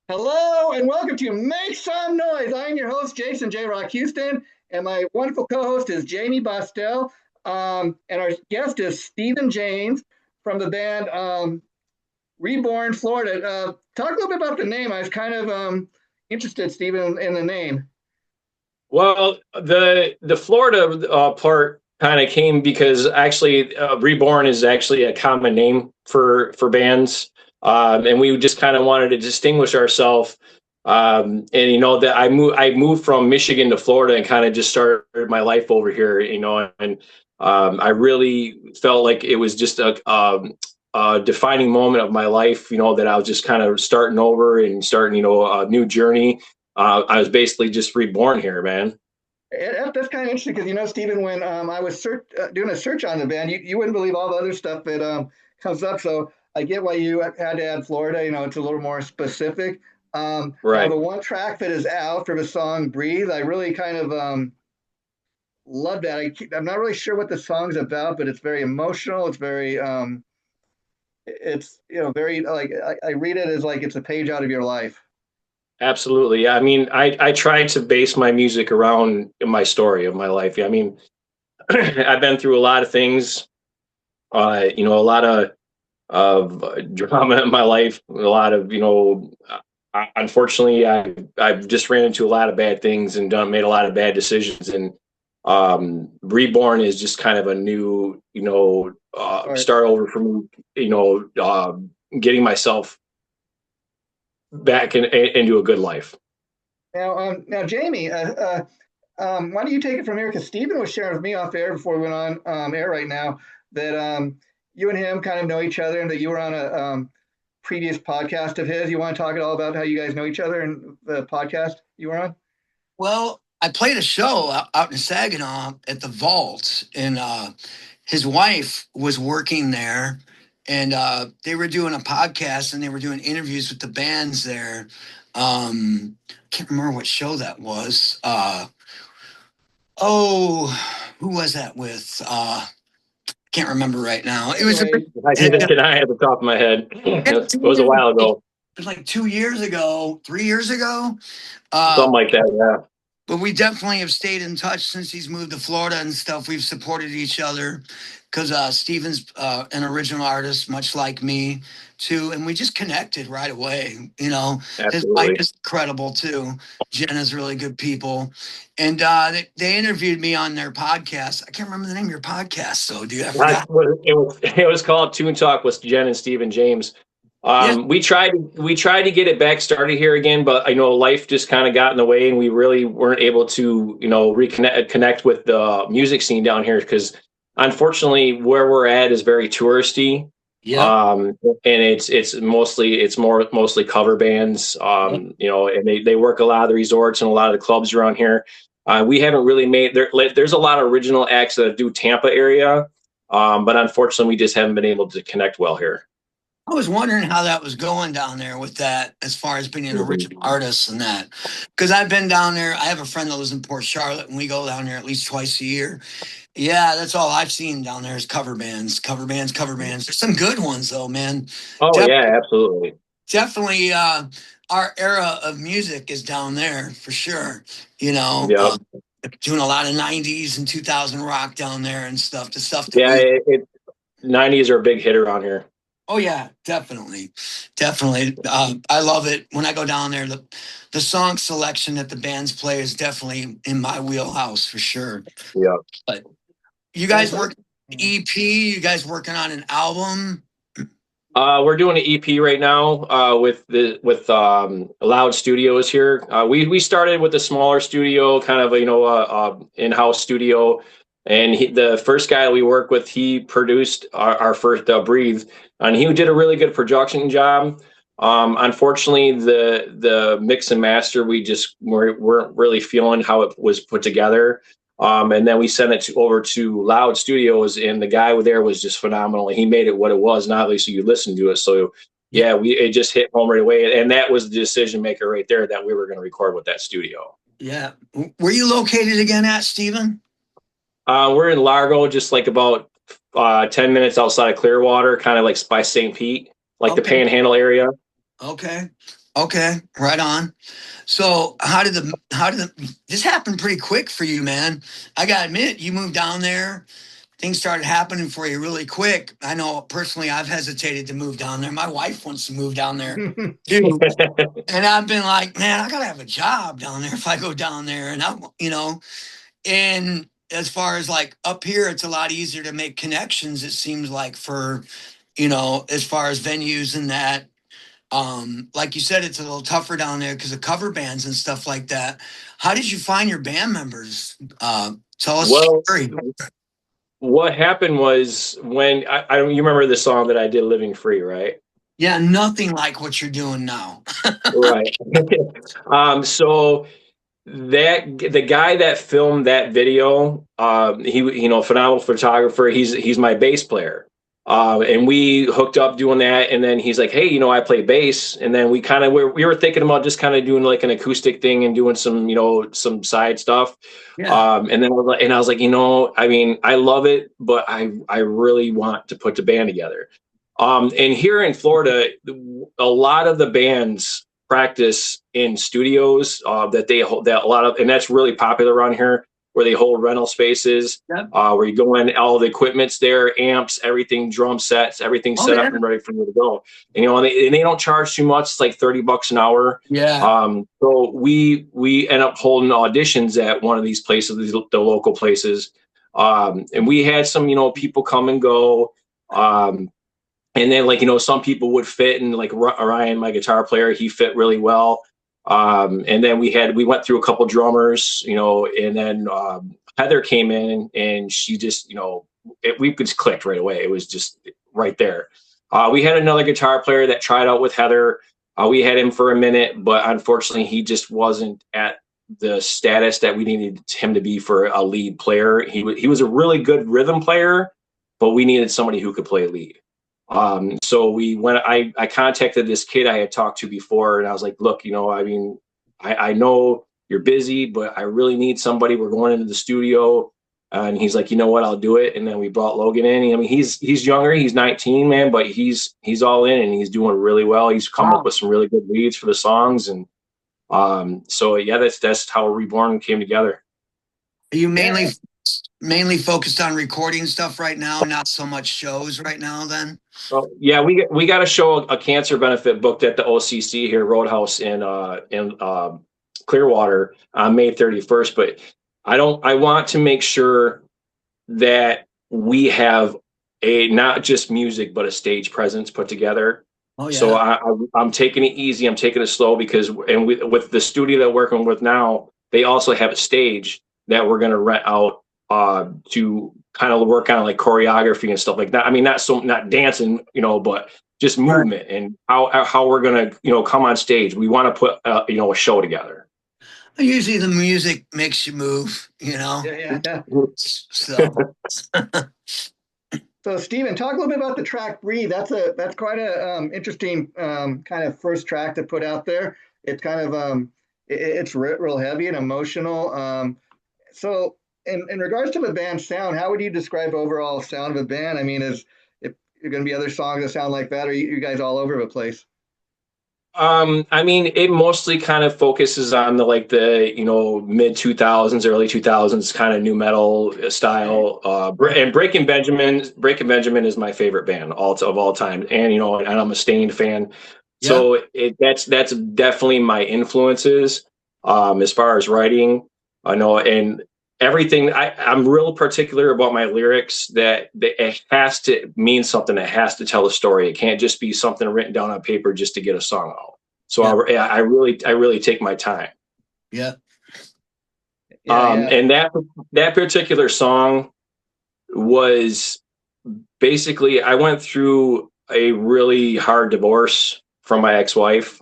Hello and welcome to Make Some Noise. I'm your host, Jason J. Rock Houston, and my wonderful co-host is Jammie Bosstel. And our guest is Stephen James from the band Reborn, Florida. Talk a little bit about the name. I was kind of interested, Stephen, in the name. Well, the Florida part kind of came because actually Reborn is actually a common name for bands, and we just kind of wanted to distinguish ourselves. And that I moved from Michigan to Florida and kind of just started my life over here. And I really felt like it was just a defining moment of my life. That I was just kind of starting over and starting a new journey. I was basically just reborn here, man. That's kind of interesting because, Stephen, when I was doing a search on the band, you wouldn't believe all the other stuff that comes up. So I get why you had to add Florida. It's a little more specific. Right. The one track that is out for the song "Breathe," I really kind of love that. I'm not really sure what the song's about, but it's very emotional. It's very, very like I read it as like it's a page out of your life. Absolutely. Yeah. I mean, I try to base my music around my story of my life. Yeah, I mean, I've been through a lot of things, a lot of drama in my life, a lot of, unfortunately, I've just ran into a lot of bad things and made a lot of bad decisions. And Reborn is just kind of a new, start over for me, getting myself back into a good life. Now, Jammie, why don't you take it from here? Because Stephen was sharing with me off air before we went on air right now that you and him kind of know each other and that you were on a previous podcast of his. You want to talk at all about how you guys know each other and the podcast you were on? Well, I played a show out in Saginaw at the Vault, and his wife was working there, and they were doing a podcast and they were doing interviews with the bands there. Can't remember what show that was. Who was that with? Can't remember right now. It was Anyway, I think that's can I at the top of my head. It was a while ago. it was like 2 years ago, 3 years ago. Something like that, yeah. But we definitely have stayed in touch since he's moved to Florida and stuff. We've supported each other because Steven's an original artist, much like me, too. And we just connected right away. His wife Absolutely. is incredible, too. Jenna's really good people. And they interviewed me on their podcast. I can't remember the name of your podcast, so dude, I forgot. It was called Tune Talk with Jen and Stephen James. Yeah. We tried to get it back started here again, but I know life just kind of got in the way, and we really weren't able to connect with the music scene down here because unfortunately where we're at is very touristy. Yeah. And it's mostly cover bands. And they work a lot of the resorts and a lot of the clubs around here. We haven't really there's a lot of original acts that do Tampa area, but unfortunately we just haven't been able to connect well here. I was wondering how that was going down there with that, as far as being an original artist and that. Because I've been down there. I have a friend that lives in Port Charlotte, and we go down there at least twice a year. Yeah, that's all I've seen down there is cover bands, cover bands, cover bands. There's some good ones, though, man. Oh, yeah, absolutely. Definitely our era of music is down there for sure. Yeah. Doing a lot of 90s and 2000 rock down there and stuff. The stuff that Yeah, 90s are a big hit around here. Oh yeah, definitely. I love it when I go down there. The song selection that the bands play is definitely in my wheelhouse for sure. Yeah. But you guys work EP? You guys working on an album? We're doing an EP right now with Loud Studios here. We started with a smaller studio, kind of in-house studio. And the first guy we worked with, he produced our first Breathe, and he did a really good production job. Unfortunately, the mix and master, we just weren't really feeling how it was put together. And then we sent it over to Loud Studios, and the guy there was just phenomenal. He made it what it was, not at least so you listen to it. So yeah, it just hit home right away, and that was the decision maker right there that we were going to record with that studio. Yeah. Where you located again at, Stephen? We're in Largo, just like about 10 minutes outside of Clearwater, kind of like by St. Pete, like the Panhandle area. Okay. Okay, right on. So how did this happen pretty quick for you, man? I gotta admit, you moved down there, things started happening for you really quick. I know personally I've hesitated to move down there. My wife wants to move down there too. And I've been like, man, I gotta have a job down there if I go down there. And I'm, and as far as like up here, it's a lot easier to make connections, it seems like, for, as far as venues and that. Like you said, it's a little tougher down there because of cover bands and stuff like that. How did you find your band members? Tell us Well, the story. what happened was when I don't, you remember the song that I did, Living Free, right? Yeah, nothing like what you're doing now. Right. So the guy that filmed that video, phenomenal photographer. He's my bass player. And we hooked up doing that, and then he's like, "Hey, I play bass." And then we were thinking about just kind of doing like an acoustic thing and doing some side stuff. Yeah. And then I was like, I mean, I love it, but I really want to put the band together. And here in Florida, a lot of the bands practice in studios that they hold, that a lot of, and that's really popular around here, where they hold rental spaces, Yep. where you go in, all the equipment's there, amps, everything, drum sets, everything Oh, set yeah. up and ready for you to go. And they don't charge too much. It's like $30 an hour. Yeah. So we end up holding auditions at one of these places, the local places. And we had some, people come and go. And then some people would fit, and like Ryan, my guitar player, he fit really well. And then we went through a couple drummers, and then Heather came in, and she just, we just clicked right away. It was just right there. We had another guitar player that tried out with Heather. We had him for a minute, but unfortunately he just wasn't at the status that we needed him to be for a lead player. He was a really good rhythm player, but we needed somebody who could play lead. So I contacted this kid I had talked to before, and I was like, look, I mean, I know you're busy, but I really need somebody. We're going into the studio. And he's like, you know what, I'll do it. And then we brought Logan in. I mean, he's younger, he's 19, man, but he's all in, and he's doing really well. He's come up with some really good leads for the songs. And so yeah, that's how Reborn came together. Are you mainly focused on recording stuff right now, not so much shows right now then? Well, yeah, we got a show, a cancer benefit booked at the OCC here, Roadhouse in Clearwater on May 31st. But I want to make sure that we have not just music, but a stage presence put together. Oh, yeah. So I'm taking it easy. I'm taking it slow because, and with the studio that we're working with now, they also have a stage that we're going to rent out to kind of work on like choreography and stuff like that. I mean, not dancing, but just movement and how we're going to, come on stage. We want to put, a show together. Usually the music makes you move, Yeah. So. So, Stephen, talk a little bit about the track "Breathe." That's quite a interesting kind of first track to put out there. It's kind of it's real heavy and emotional. So, in regards to the band's sound, how would you describe overall sound of a band? I mean, if you're going to be other songs that sound like that, or you guys all over the place? I mean, it mostly kind of focuses on the mid 2000s, early 2000s kind of new metal style. And Breaking Benjamin is my favorite band of all time, and and I'm a Stained fan, so that's definitely my influences as far as writing. I know, and everything. I'm real particular about my lyrics that it has to mean something. It has to tell a story. It can't just be something written down on paper just to get a song out. So I really take my time. Yeah. And that particular song was basically, I went through a really hard divorce from my ex-wife.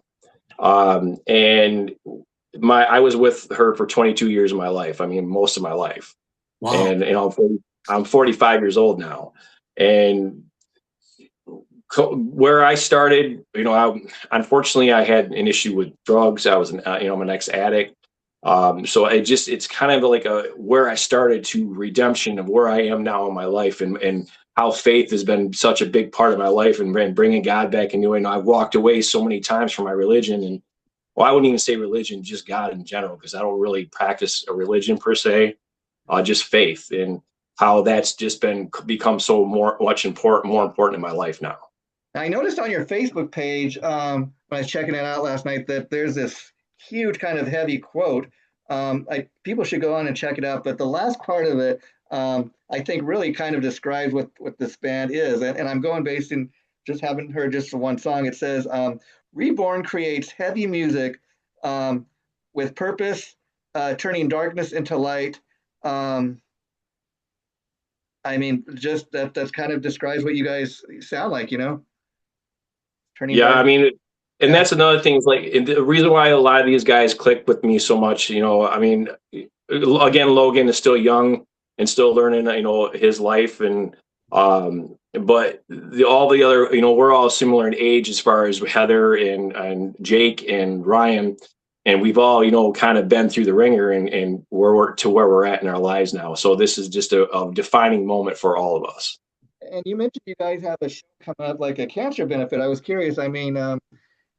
And I was with her for 22 years of my life. I mean, most of my life. Wow. And I'm 45 years old now. And where I started, unfortunately I had an issue with drugs. I was I'm an ex-addict. So it's kind of like where I started to redemption of where I am now in my life and how faith has been such a big part of my life and bringing God back into it. And I've walked away so many times from my religion, and well, I wouldn't even say religion, just God in general, because I don't really practice a religion per se, just faith, and how that's just become so more important in my life now. I noticed on your Facebook page when I was checking it out last night that there's this huge kind of heavy quote. People should go on and check it out, but the last part of it, I think, really kind of describes what this band is. And I'm going based in just haven't heard just one song. It says, Reborn creates heavy music with purpose, turning darkness into light. I mean, just that's kind of describes what you guys sound like, you know? Yeah, I mean, and that's another thing is like the reason why a lot of these guys click with me so much, you know, I mean, again, Logan is still young and still learning, you know, his life, and but all the other, you know, we're all similar in age as far as Heather and Jake and Ryan, and we've all, you know, kind of been through the ringer, and we're to where we're at in our lives now. So this is just a defining moment for all of us. And you mentioned you guys have a show coming up, like a cancer benefit. I was curious. I mean,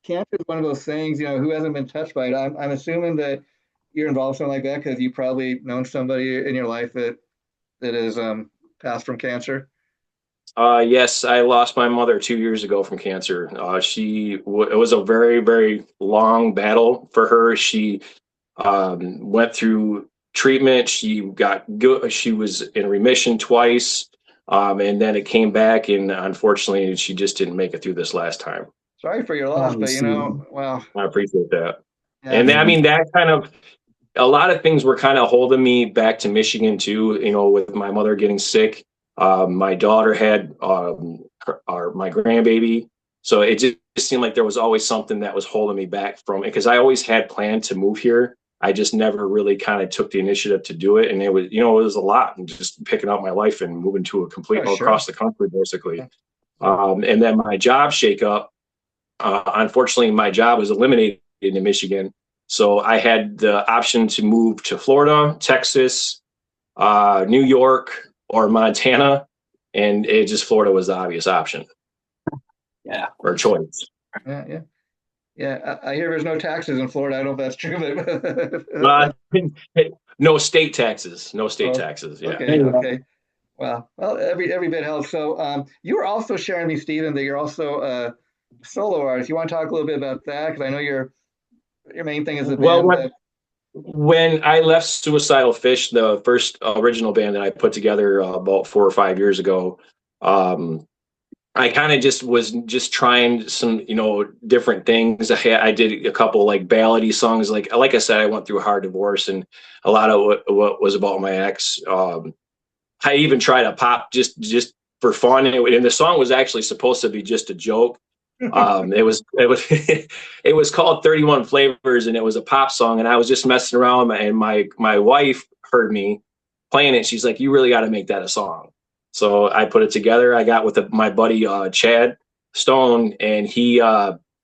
cancer is one of those things, you know, who hasn't been touched by it? I'm assuming that you're involved in something like that because you've probably known somebody in your life that is passed from cancer. Yes, I lost my mother 2 years ago from cancer. It was a very, very long battle for her. She went through treatment. She got good. She was in remission twice. And then it came back, and unfortunately, she just didn't make it through this last time. Sorry for your loss, but you know, well, I appreciate that. yeah. And I mean, that kind of, a lot of things were kind of holding me back to Michigan too, you know, with my mother getting sick. My daughter had my grandbaby. So it just seemed like there was always something that was holding me back from it, because I always had planned to move here. I just never really kind of took the initiative to do it. And it was, you know, it was a lot, and just picking up my life and moving to a complete across the country, basically. And then my job shakeup, unfortunately, my job was eliminated in Michigan. So I had the option to move to Florida, Texas, New York, or Montana. And Florida was the obvious option. Yeah. Or choice. Yeah. Yeah, I hear there's no taxes in Florida. I don't know if that's true, but no state taxes. No state taxes. Yeah. Okay. Well, every bit helps. So you were also sharing me, Stephen, that you're also a solo artist. You want to talk a little bit about that? Because I know your main thing is the band. Well, when I left Suicidal Fish, the first original band that I put together about 4 or 5 years ago, I kind of was trying some, you know, different things. I did a couple like ballady songs. Like I said, I went through a hard divorce, and a lot of what was about my ex. I even tried a pop just for fun, and the song was actually supposed to be just a joke. It was called 31 Flavors, and it was a pop song, and I was just messing around, and my wife heard me playing it. She's like, "You really got to make that a song." So I put it together. I got with my buddy Chad Stone, and he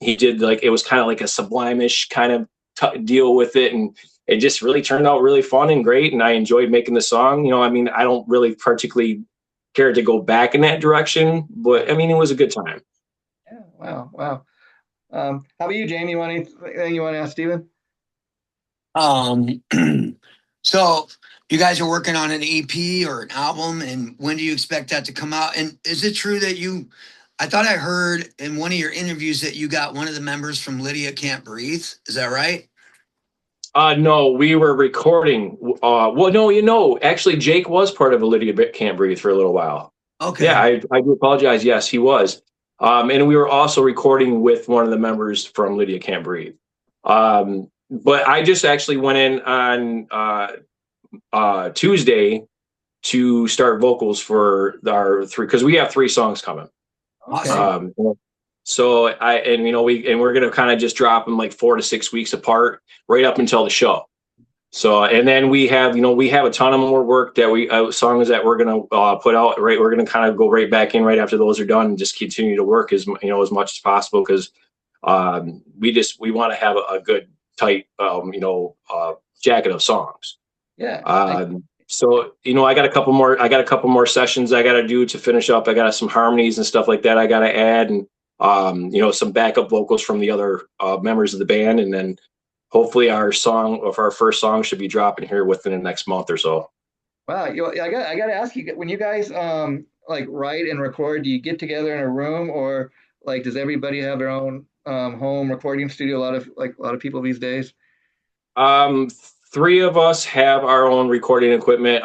did, like, it was kind of like a Sublime-ish kind of deal with it, and it just really turned out really fun and great. And I enjoyed making the song. You know, I mean, I don't really particularly care to go back in that direction, but I mean, it was a good time. Yeah. Wow. How about you, Jamie? Anything you want to ask Stephen? So you guys are working on an EP or an album, and when do you expect that to come out? And is it true that I thought I heard in one of your interviews that you got one of the members from Lydia Can't Breathe. Is that right? No, we were recording. Well, no, you know, actually, Jake was part of a Lydia Can't Breathe for a little while. Okay. Yeah, I do apologize. Yes, he was. And we were also recording with one of the members from Lydia Can't Breathe. But I just actually went in on Tuesday to start vocals for our 3, because we have 3 songs coming. Awesome. So we're gonna kind of just drop them like 4 to 6 weeks apart, right up until the show. So, and then we have a ton of more work that songs that we're gonna put out. Right, we're gonna kind of go right back in right after those are done, and just continue to work as much as possible, because we want to have a good tight jacket of songs. Yeah. So, I got a couple more sessions I got to do to finish up. I got some harmonies and stuff like that I got to add, and some backup vocals from the other members of the band, and then hopefully our first song should be dropping here within the next month or so. Wow, I got to ask you, when you guys like write and record, do you get together in a room, or like does everybody have their own home recording studio? A lot of people these days. Three of us have our own recording equipment.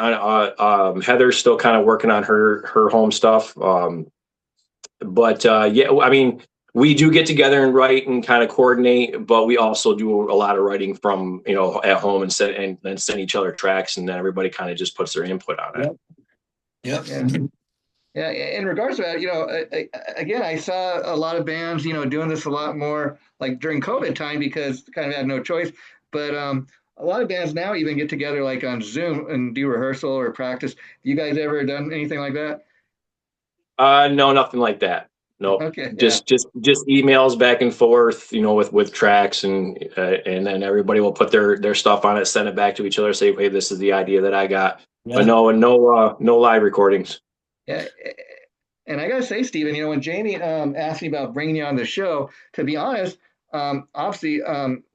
Heather's still kind of working on her home stuff. But yeah, I mean, we do get together and write and kind of coordinate, but we also do a lot of writing from at home and then send each other tracks, and then everybody kind of just puts their input on it. Yep. Yeah. In regards to that, again, I saw a lot of bands, doing this a lot more like during COVID time because kind of had no choice. But a lot of bands now even get together like on Zoom and do rehearsal or practice. You guys ever done anything like that? No, nothing like that. No, Okay, just emails back and forth, with tracks, and then everybody will put their stuff on it, send it back to each other, say, hey, this is the idea that I got. Yeah. But no live recordings. Yeah. And I gotta say, Steven, when Jammie asked me about bringing you on the show, to be honest, obviously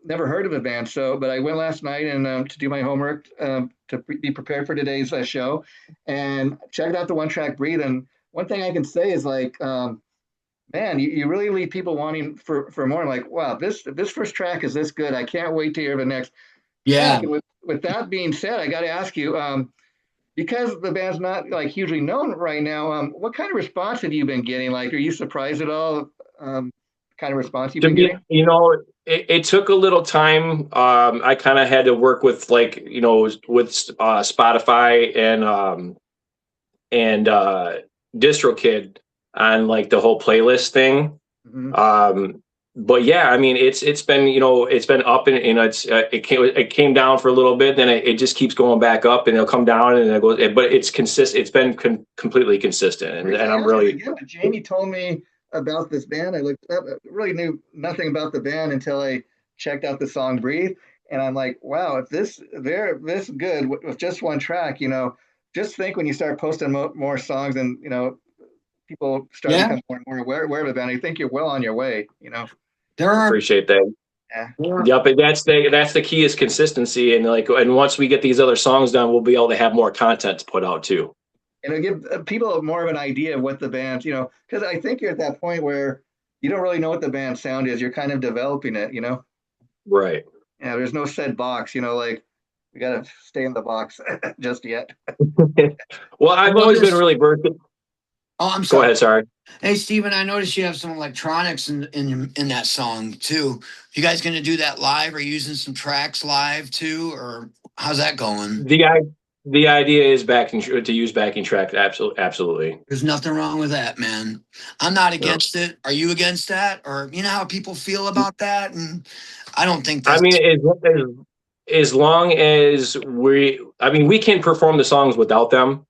never heard of the band, but I went last night and to do my homework to be prepared for today's show, and checked out the one track Breathe. And one thing I can say is like, man, you really leave people wanting for more. I'm like, wow, this first track is this good. I can't wait to hear the next. Yeah. Track. With that being said, I got to ask you, because the band's not like hugely known right now, what kind of response have you been getting? Like, are you surprised at all? Kind of response you've been getting? It took a little time. I kind of had to work with with Spotify and DistroKid on like the whole playlist thing. Mm-hmm. But yeah, I mean, it's been up and it came down for a little bit, then it just keeps going back up, and it'll come down and it goes. But it's consistent. It's been completely consistent, and I'm really. Again, Jammie told me about this band. I looked up, really knew nothing about the band until I checked out the song "Breathe," and I'm like, wow, if they're this good with just one track, just think when you start posting more songs and people start to become more and more aware of the band. I think you're well on your way. Appreciate that. Yeah. Yep, and that's the key is consistency, and once we get these other songs done, we'll be able to have more content to put out too. And it'll give people more of an idea of what the band's, because I think you're at that point where you don't really know what the band's sound is. You're kind of developing it, Right. Yeah, there's no set box, like we got to stay in the box just yet. Well, I've always been really versatile. Oh, I'm sorry. Go ahead, sorry. Hey, Steven, I noticed you have some electronics in that song too. You guys going to do that live? Are you using some tracks live too, or how's that going? The idea is to use backing tracks. Absolutely. There's nothing wrong with that, man. I'm not against it. Are you against that? Or how people feel about that? And I don't think that's... I mean, as long as we can perform the songs without them.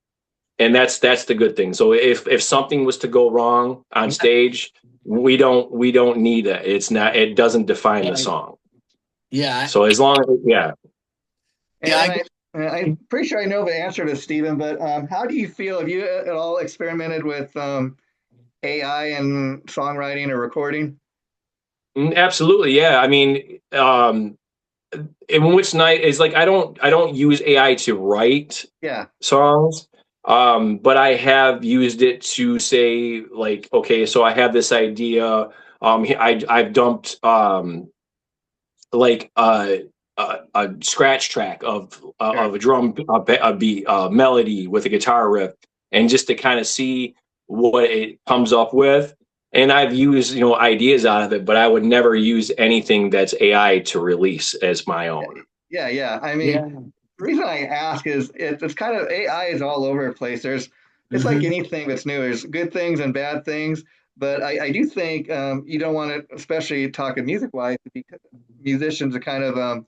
And that's the good thing. So if something was to go wrong on stage, we don't need it. It doesn't define the song. Yeah. So as long as I'm pretty sure I know the answer to Steven, but how do you feel? Have you at all experimented with AI and songwriting or recording? Absolutely, yeah. I mean, in which night is like I don't use AI to write songs. But I have used it to say like, okay, so I have this idea. I've dumped like a scratch track of a drum beat melody with a guitar riff, and just to kind of see what it comes up with. And I've used ideas out of it, but I would never use anything that's AI to release as my own. Yeah. I mean. The reason I ask is it's kind of AI is all over the place. It's like anything that's new. There's good things and bad things, but I do think you don't want to, especially talking music wise, because musicians are kind of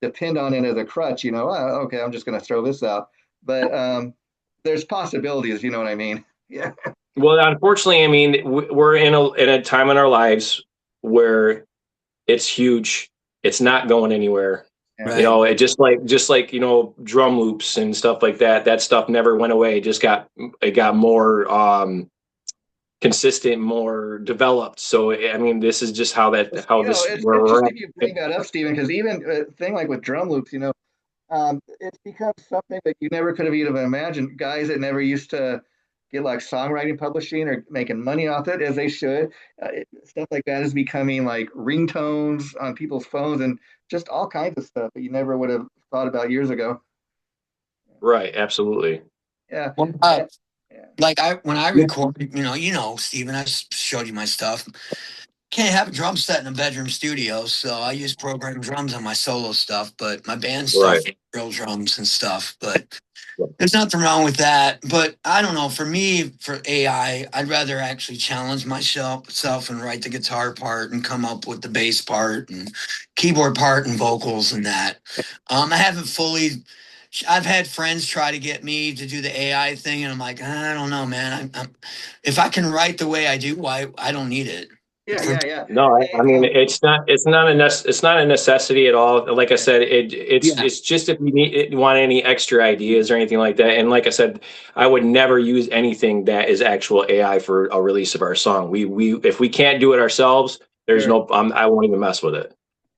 depend on it as a crutch. Okay, I'm just going to throw this out, but there's possibilities. You know what I mean? Yeah. Well, unfortunately, I mean we're in a time in our lives where it's huge. It's not going anywhere. Yeah. You know, it just like, you know, drum loops and stuff like that. That stuff never went away. It got more consistent, more developed. So I mean, this is just how It's where we're at. interesting you bring that up, Stephen, because even a thing like with drum loops, it's become something that you never could have even imagined. Guys that never used to get like songwriting publishing or making money off it as they should. Stuff like that is becoming like ringtones on people's phones and just all kinds of stuff that you never would have thought about years ago. Right, absolutely. Yeah. Well, Yeah. like when I record, Steven, I showed you my stuff. Can't have a drum set in a bedroom studio, so I use programmed drums on my solo stuff, but my band stuff, Right. real drums and stuff. But there's nothing wrong with that. But I don't know. For me, for AI, I'd rather actually challenge myself and write the guitar part and come up with the bass part and keyboard part and vocals and that. I haven't fully. I've had friends try to get me to do the AI thing, and I'm like, I don't know, man. If I can write the way I do, why I don't need it. Yeah. No, I mean, it's not a necessity at all. Like I said, it's just if you want any extra ideas or anything like that. And like I said, I would never use anything that is actual AI for a release of our song. We if we can't do it ourselves, there's Sure. I won't even mess with it.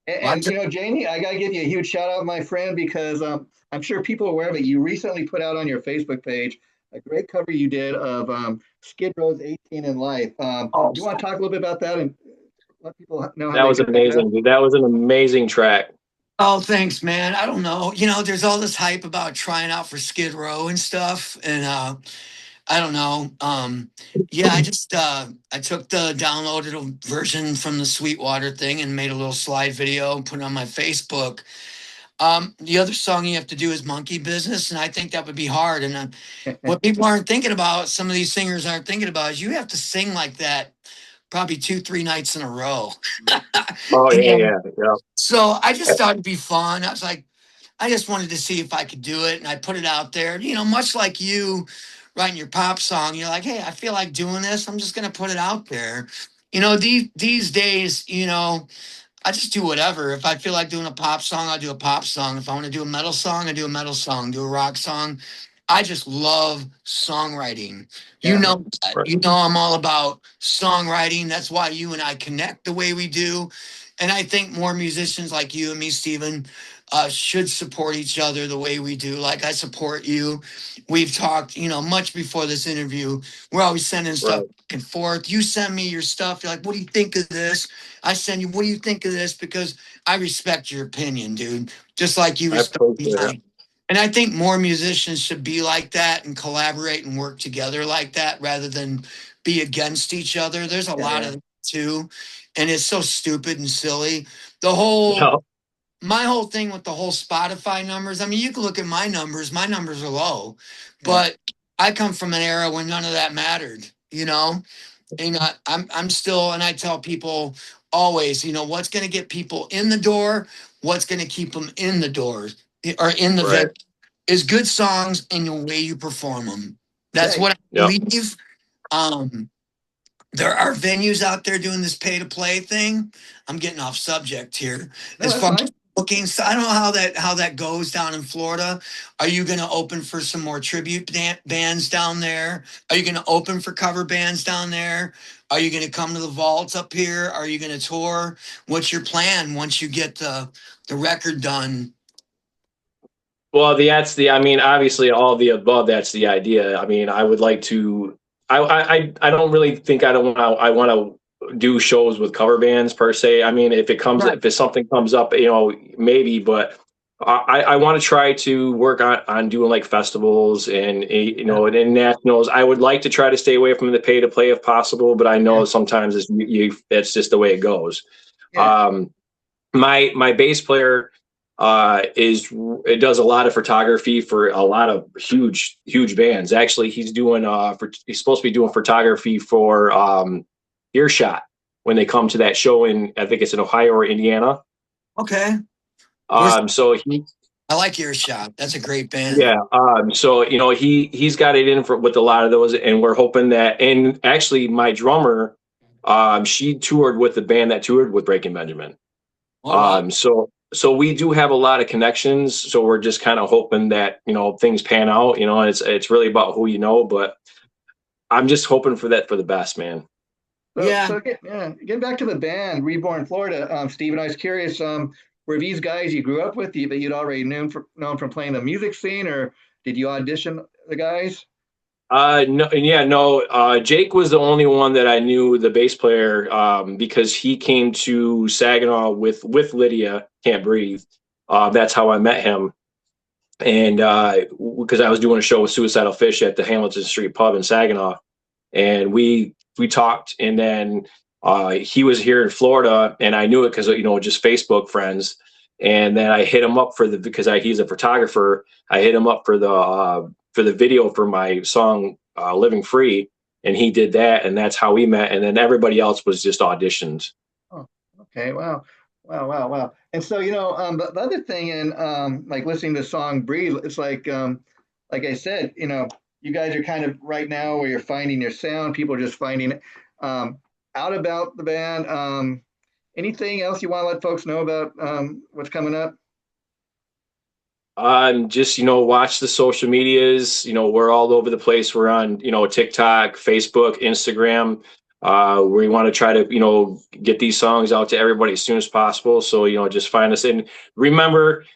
And Jamie, I gotta give you a huge shout out, my friend, because I'm sure people are aware of it. You recently put out on your Facebook page a great cover you did of Skid Row's 18 in Life. Oh, You want to talk a little bit about that and let people know how That they was can pick it up? amazing, dude. That was an amazing track. oh, thanks, man. I don't know. There's all this hype about trying out for Skid Row and stuff, and I don't know. Yeah, I took the downloaded version from the Sweetwater thing and made a little slide video and put it on my Facebook. The other song you have to do is Monkey Business, and I think that would be hard. And what people aren't thinking about, some of these singers aren't thinking about, is you have to sing like that probably 2-3 nights in a row. Oh yeah, And yeah. so I just thought it'd be fun. I was like, I just wanted to see if I could do it, and I put it out there. Much like you writing your pop song, you're like, hey, I feel like doing this. I'm just gonna put it out there. These days, I just do whatever. If I feel like doing a pop song, I'll do a pop song. If I want to do a metal song, I do a metal song, do a rock song. I just love songwriting. You Yeah. know that. Right. I'm all about songwriting. That's why you and I connect the way we do. And I think more musicians like you and me, Steven, should support each other the way we do. Like I support you. We've talked, much before this interview. We're always sending stuff Right. back and forth. You send me your stuff. You're like, what do you think of this? I send you, what do you think of this? Because I respect your opinion, dude. Just like you I respect appreciate it. mine. And I think more musicians should be like that and collaborate and work together like that rather than be against each other. There's a lot of that too. And it's so stupid and silly. Yeah. My whole thing with the whole Spotify numbers, I mean, you can look at my numbers are low, Yeah. but I come from an era when none of that mattered, And I'm still, and I tell people always, what's going to get people in the door, what's going to keep them in the doors or in the Right. venue is good songs and the way you perform them. That's Right. what I Yep. believe. There are venues out there doing this pay to play thing. I'm getting off subject here. No, As that's far fine. as bookings, I don't know how that goes down in Florida. Are you going to open for some more tribute bands down there? Are you going to open for cover bands down there? Are you going to come to the vaults up here? Are you going to tour? What's your plan once you get the record done? Well, I mean, obviously, all of the above. That's the idea. I mean, I would like to. I don't really think I want to do shows with cover bands per se. I mean, Right. if something comes up, maybe. But I want to try to work on doing like festivals and and nationals. I would like to try to stay away from the pay to play if possible. But I know sometimes it's just the way it goes. Yeah. My bass player it does a lot of photography for a lot of huge bands. Actually, he's supposed to be doing photography for Earshot when they come to that show I think it's in Ohio or Indiana. Okay. So I like Earshot. That's a great band. Yeah. So he's got it in with a lot of those, and we're hoping that. And actually, my drummer, she toured with the band that toured with Breaking Benjamin. Oh, wow. So so we do have a lot of connections. So we're just kind of hoping that, things pan out, and it's really about who you know, but I'm just hoping for the best, man. Getting back to the band, Reborn Florida, Steve, and I was curious, were these guys you grew up with that you'd already known from playing the music scene, or did you audition the guys? No, yeah, no. Jake was the only one that I knew, the bass player, because he came to Saginaw with Lydia Can't Breathe. That's how I met him, and because I was doing a show with Suicidal Fish at the Hamilton Street Pub in Saginaw, and we talked, and then he was here in Florida, and I knew it because just Facebook friends, and then I hit him up because he's a photographer. I hit him up for the video for my song Living Free, and he did that, and that's how we met, and then everybody else was just auditions. Oh, okay, wow. And so, but the other thing in like listening to the song Breathe, it's like I said, you guys are kind of right now where you're finding your sound. People are just finding it out about the band. Anything else you want to let folks know about what's coming up? Just watch the social medias. We're all over the place. We're on TikTok, Facebook, Instagram. We want to try to get these songs out to everybody as soon as possible. So just find us, and remember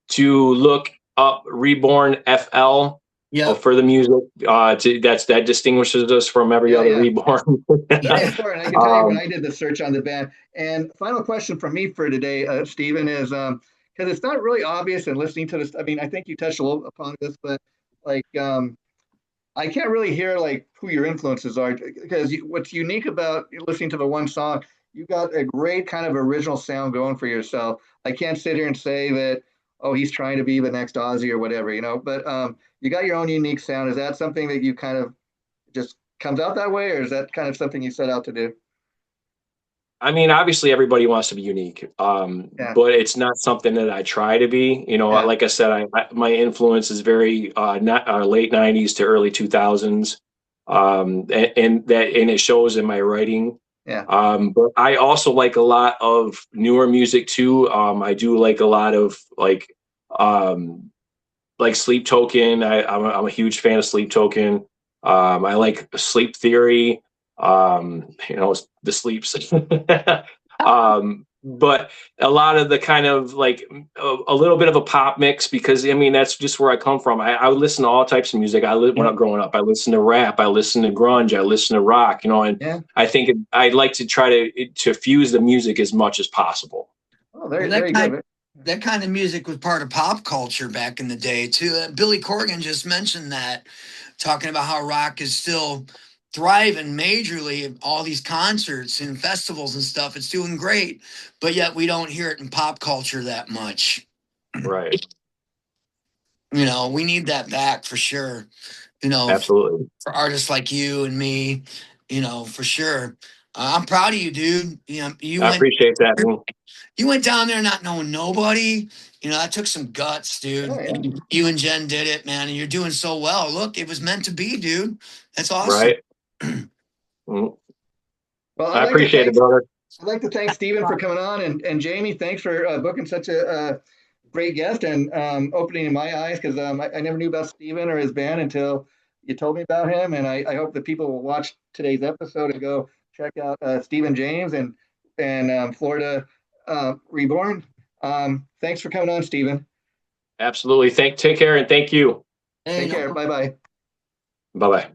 to look up Reborn FL. Yeah, for the music. That distinguishes us from every other Reborn. Very important. I can tell you when I did the search on the band. And final question from me for today, Stephen, is because it's not really obvious in listening to this. I mean, I think you touched a little upon this, but like I can't really hear like who your influences are, because what's unique about listening to the one song, you got a great kind of original sound going for yourself. I can't sit here and say that, oh, he's trying to be the next Ozzy or whatever, but you got your own unique sound. Is that something that you kind of just comes out that way, or is that kind of something you set out to do? I mean, obviously everybody wants to be unique, but it's not something that I try to be. Like I said, my influence is very late '90s to early 2000s, and it shows in my writing. Yeah. But I also like a lot of newer music too. I do like a lot of like Sleep Token. I'm a huge fan of Sleep Token. I like Sleep Theory. The sleeps. But a lot of the kind of like a little bit of a pop mix, because I mean that's just where I come from. I would listen to all types of music. When I'm growing up, I listened to rap, I listened to grunge, I listened to rock. And I think I'd like to try to fuse the music as much as possible. Oh, very good. That kind of music was part of pop culture back in the day too. Billy Corgan just mentioned that, talking about how rock is still thriving majorly, all these concerts and festivals and stuff. It's doing great, but yet we don't hear it in pop culture that much. Right. We need that back for sure. Absolutely. For artists like you and me, for sure. I'm proud of you, dude. I appreciate that. You went down there not knowing nobody. That took some guts, dude. Oh, yeah. You and Jen did it, man, and you're doing so well. Look, it was meant to be, dude. That's awesome. Right. Well, I appreciate it, brother. I'd like to thank Stephen for coming on, and Jamie, thanks for booking such a great guest and opening my eyes, because I never knew about Stephen or his band until you told me about him, and I hope that people will watch today's episode and go check out Stephen James and Florida Reborn. Thanks for coming on, Stephen. Absolutely. Take care, and thank you. Take care. Bye-bye. Bye-bye.